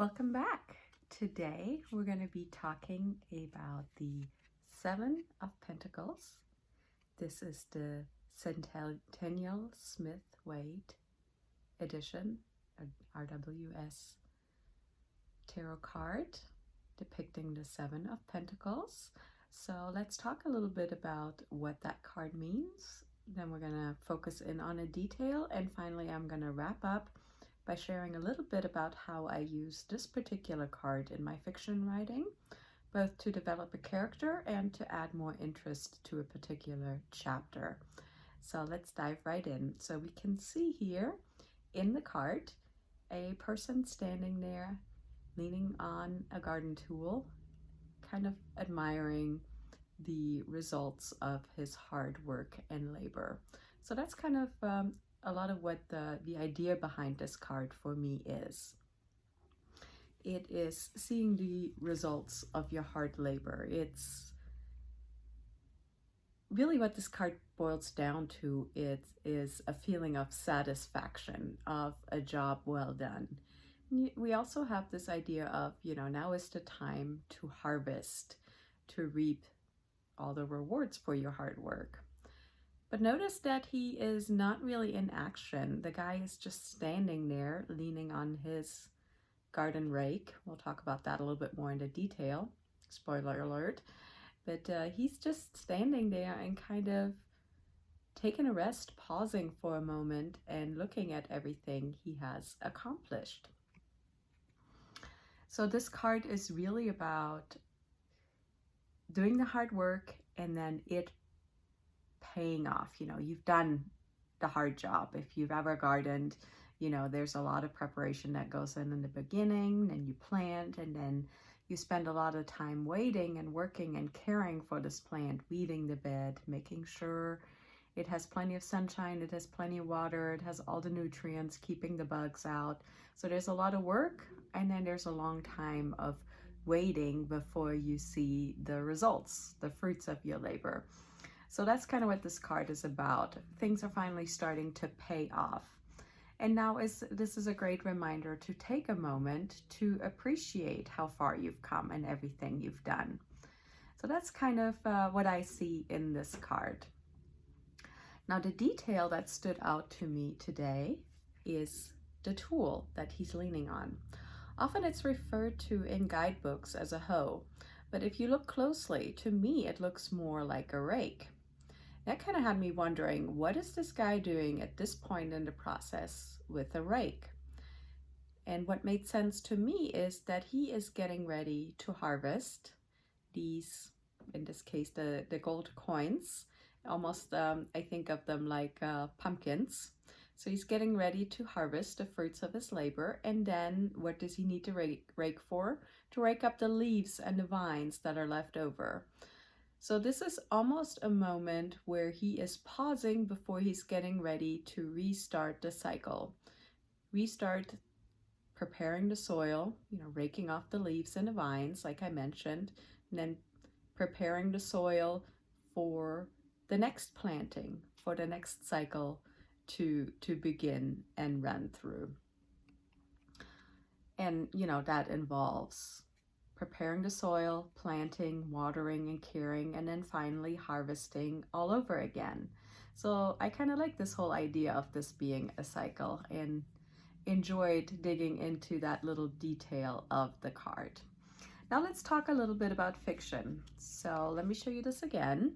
Welcome back. Today we're going to be talking about the Seven of Pentacles. This is the Centennial Smith Waite edition, RWS tarot card depicting the Seven of Pentacles. So let's talk a little bit about what that card means. Then we're going to focus in on a detail, and finally I'm going to wrap up by sharing a little bit about how I use this particular card in my fiction writing, both to develop a character and to add more interest to a particular chapter. So let's dive right in. So we can see here in the card a person standing there leaning on a garden tool, kind of admiring the results of his hard work and labor. So that's kind of a lot of what the idea behind this card for me is. It is seeing the results of your hard labor. It's really what this card boils down to. It is a feeling of satisfaction, of a job well done. We also have this idea of, now is the time to harvest, to reap all the rewards for your hard work. But notice that he is not really in action. The guy is just standing there, leaning on his garden rake. We'll talk about that a little bit more into detail. Spoiler alert. But he's just standing there and kind of taking a rest, pausing for a moment and looking at everything he has accomplished. So this card is really about doing the hard work and then it paying off. You've done the hard job. If you've ever gardened, there's a lot of preparation that goes in the beginning, and you plant, and then you spend a lot of time waiting and working and caring for this plant, weeding the bed, making sure it has plenty of sunshine, it has plenty of water, it has all the nutrients, keeping the bugs out. So there's a lot of work, and then there's a long time of waiting before you see the results, the fruits of your labor. So that's kind of what this card is about. Things are finally starting to pay off. And now this is a great reminder to take a moment to appreciate how far you've come and everything you've done. So that's kind of what I see in this card. Now the detail that stood out to me today is the tool that he's leaning on. Often it's referred to in guidebooks as a hoe, but if you look closely, to me it looks more like a rake. That kind of had me wondering, what is this guy doing at this point in the process with a rake? And what made sense to me is that he is getting ready to harvest these, in this case, the gold coins. Almost, I think of them like pumpkins. So he's getting ready to harvest the fruits of his labor. And then what does he need to rake for? To rake up the leaves and the vines that are left over. So this is almost a moment where he is pausing before he's getting ready to restart the cycle. Restart preparing the soil, raking off the leaves and the vines, like I mentioned, and then preparing the soil for the next planting, for the next cycle to begin and run through. And, that involves preparing the soil, planting, watering, and caring, and then finally harvesting all over again. So I kind of like this whole idea of this being a cycle and enjoyed digging into that little detail of the card. Now let's talk a little bit about fiction. So let me show you this again.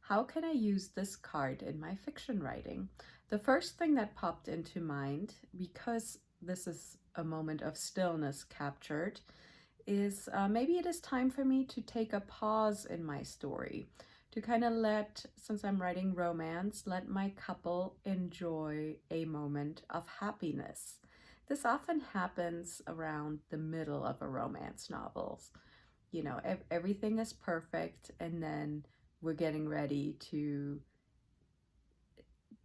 How can I use this card in my fiction writing? The first thing that popped into mind, because this is a moment of stillness captured, is maybe it is time for me to take a pause in my story, to kind of since I'm writing romance, let my couple enjoy a moment of happiness. This often happens around the middle of a romance novel. Everything is perfect, and then we're getting ready to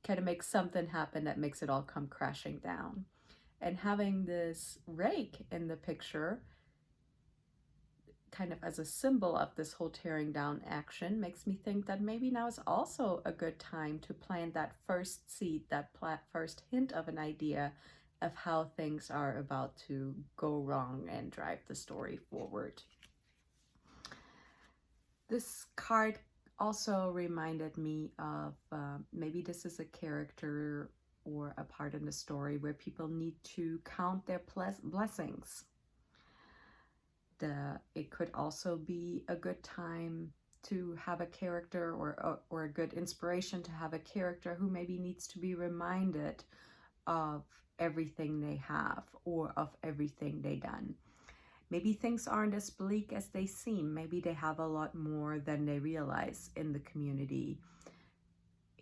kind of make something happen that makes it all come crashing down. And having this rake in the picture kind of as a symbol of this whole tearing down action makes me think that maybe now is also a good time to plant that first seed, that first hint of an idea of how things are about to go wrong and drive the story forward. This card also reminded me of maybe this is a character or a part in the story where people need to count their blessings. It could also be a good time to have a character or a good inspiration to have a character who maybe needs to be reminded of everything they have or of everything they done. Maybe things aren't as bleak as they seem. Maybe they have a lot more than they realize in the community,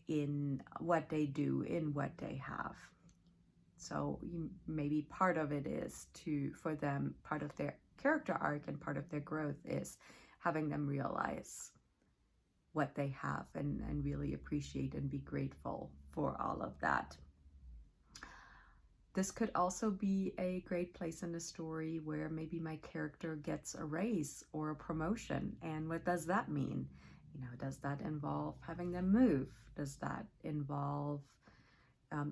in what they do, in what they have. So maybe part of it is for them, part of their character arc and part of their growth is having them realize what they have and really appreciate and be grateful for all of that. This could also be a great place in the story where maybe my character gets a raise or a promotion. And what does that mean? Does that involve having them move? Does that involve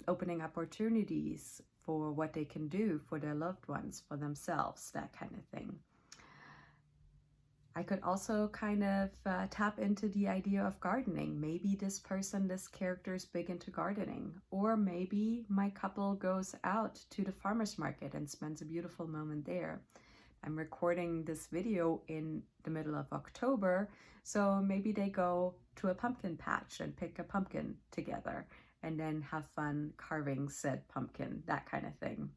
opening opportunities for what they can do for their loved ones, for themselves, that kind of thing? I could also kind of tap into the idea of gardening. Maybe this character is big into gardening, or maybe my couple goes out to the farmer's market and spends a beautiful moment there. I'm recording this video in the middle of October, so maybe they go to a pumpkin patch and pick a pumpkin together and then have fun carving said pumpkin, that kind of thing.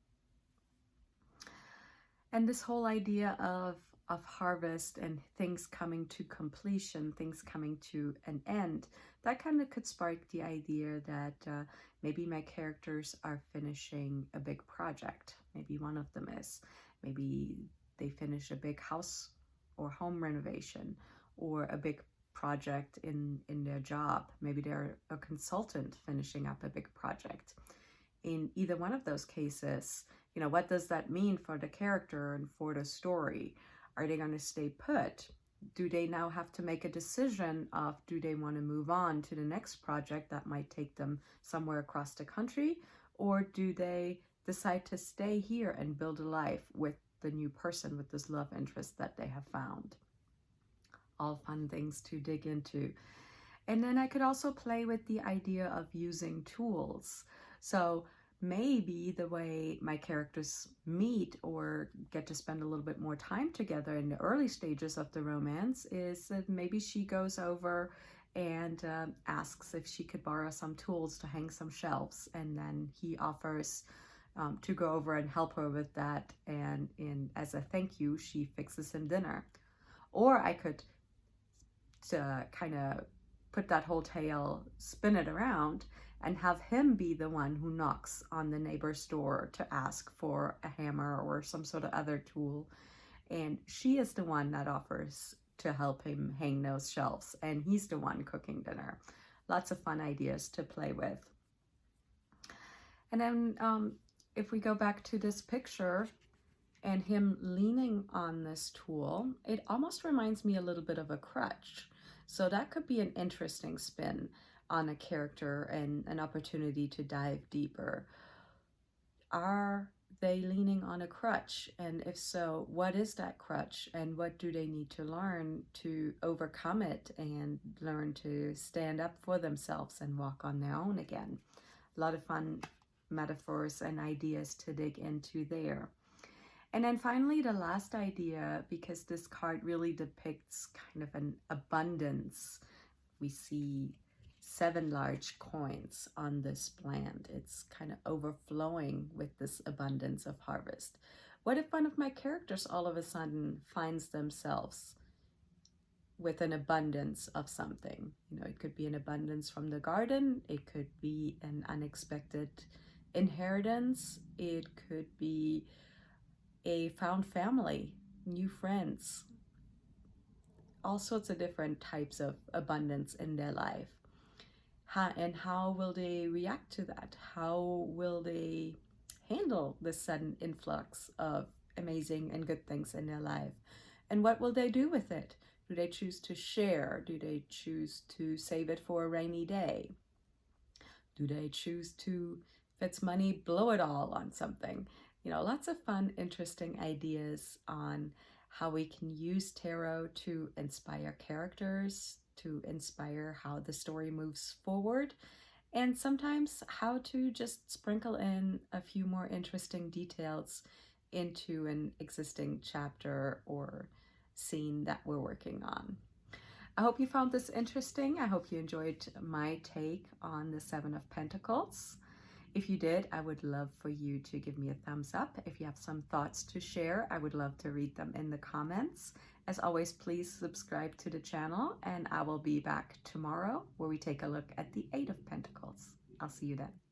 And this whole idea of harvest and things coming to completion, things coming to an end, that kind of could spark the idea that maybe my characters are finishing a big project. Maybe one of them is. Maybe they finish a big house or home renovation, or a big project in their job. Maybe they're a consultant finishing up a big project. In either one of those cases, what does that mean for the character and for the story? Are they going to stay put? Do they now have to make a decision of, do they want to move on to the next project that might take them somewhere across the country? Or do they decide to stay here and build a life with the new person, with this love interest that they have found? All fun things to dig into. And then I could also play with the idea of using tools. So maybe the way my characters meet or get to spend a little bit more time together in the early stages of the romance is that maybe she goes over and asks if she could borrow some tools to hang some shelves, and then he offers to go over and help her with that, and as a thank you, she fixes him dinner. Or I could kind of put that whole tale, spin it around, and have him be the one who knocks on the neighbor's door to ask for a hammer or some sort of other tool. And she is the one that offers to help him hang those shelves, and he's the one cooking dinner. Lots of fun ideas to play with. And then if we go back to this picture and him leaning on this tool, it almost reminds me a little bit of a crutch. So that could be an interesting spin on a character and an opportunity to dive deeper. Are they leaning on a crutch? And if so, what is that crutch? And what do they need to learn to overcome it and learn to stand up for themselves and walk on their own again? A lot of fun metaphors and ideas to dig into there. And then finally, the last idea, because this card really depicts kind of an abundance. We see 7 large coins on this plant. It's kind of overflowing with this abundance of harvest. What if one of my characters all of a sudden finds themselves with an abundance of something? It could be an abundance from the garden. It could be an unexpected inheritance. It could be a found family, new friends, all sorts of different types of abundance in their life. And how will they react to that? How will they handle this sudden influx of amazing and good things in their life? And what will they do with it? Do they choose to share? Do they choose to save it for a rainy day? Do they choose to it's money, blow it all on something. You know, lots of fun, interesting ideas on how we can use tarot to inspire characters, to inspire how the story moves forward, and sometimes how to just sprinkle in a few more interesting details into an existing chapter or scene that we're working on. I hope you found this interesting. I hope you enjoyed my take on the Seven of Pentacles. If you did, I would love for you to give me a thumbs up. If you have some thoughts to share, I would love to read them in the comments. As always, please subscribe to the channel, and I will be back tomorrow where we take a look at the Eight of Pentacles. I'll see you then.